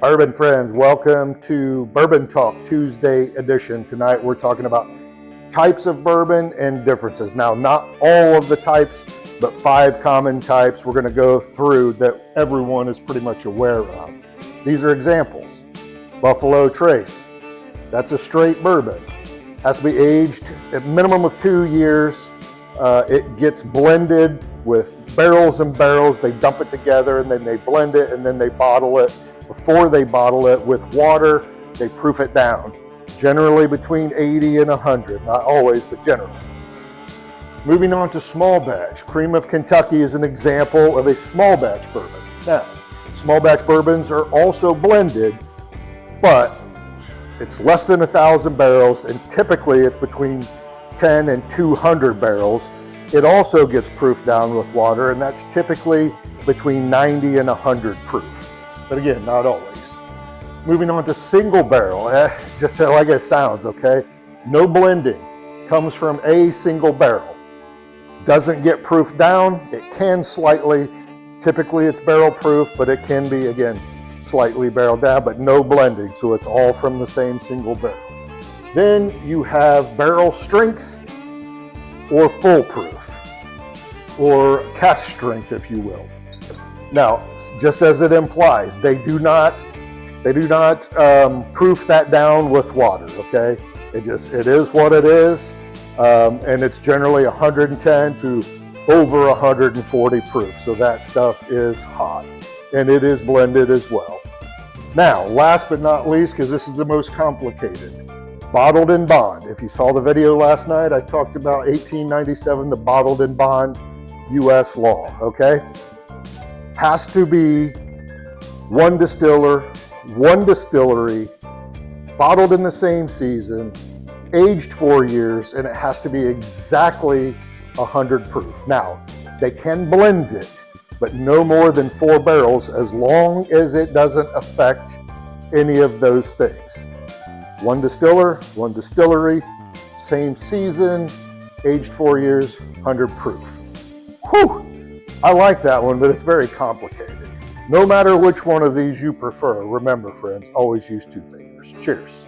Bourbon friends, welcome to Bourbon Talk Tuesday edition. Tonight we're talking about types of bourbon and differences. Now, not all of the types, but 5 common types we're going to go through that everyone is pretty much aware of. These are examples. Buffalo Trace, that's a straight bourbon. Has to be aged at minimum of 2 years. It gets blended with barrels and barrels. They dump it together and then they blend it and then they bottle it. Before they bottle it with water, they proof it down, generally between 80 and 100, not always, but generally. Moving on to small batch. Cream of Kentucky is an example of a small batch bourbon. Now, small batch bourbons are also blended, but it's less than 1,000 barrels, and typically it's between 10 and 200 barrels. It also gets proofed down with water, and that's typically between 90 and 100 proof. But again, not always. Moving on to single barrel, just like it sounds, okay? No blending, comes from a single barrel. Doesn't get proofed down, it can slightly, typically it's barrel proof, but it can be, again, slightly barreled down, but no blending, so it's all from the same single barrel. Then you have barrel strength or full proof, or cask strength, if you will. Now, just as it implies, they do not proof that down with water, okay? It is what it is, and it's generally 110 to over 140 proof, so that stuff is hot, and it is blended as well. Now, last but not least, because this is the most complicated, bottled in bond. If you saw the video last night, I talked about 1897, the bottled in bond U.S. law, okay? Has to be one distiller, one distillery, bottled in the same season, aged 4 years, and it has to be exactly 100 proof. Now, they can blend it, but no more than 4 barrels, as long as it doesn't affect any of those things. One distiller, one distillery, same season, aged 4 years, 100 proof. Whew! I like that one, but it's very complicated. No matter which one of these you prefer, remember, friends, always use 2 fingers. Cheers.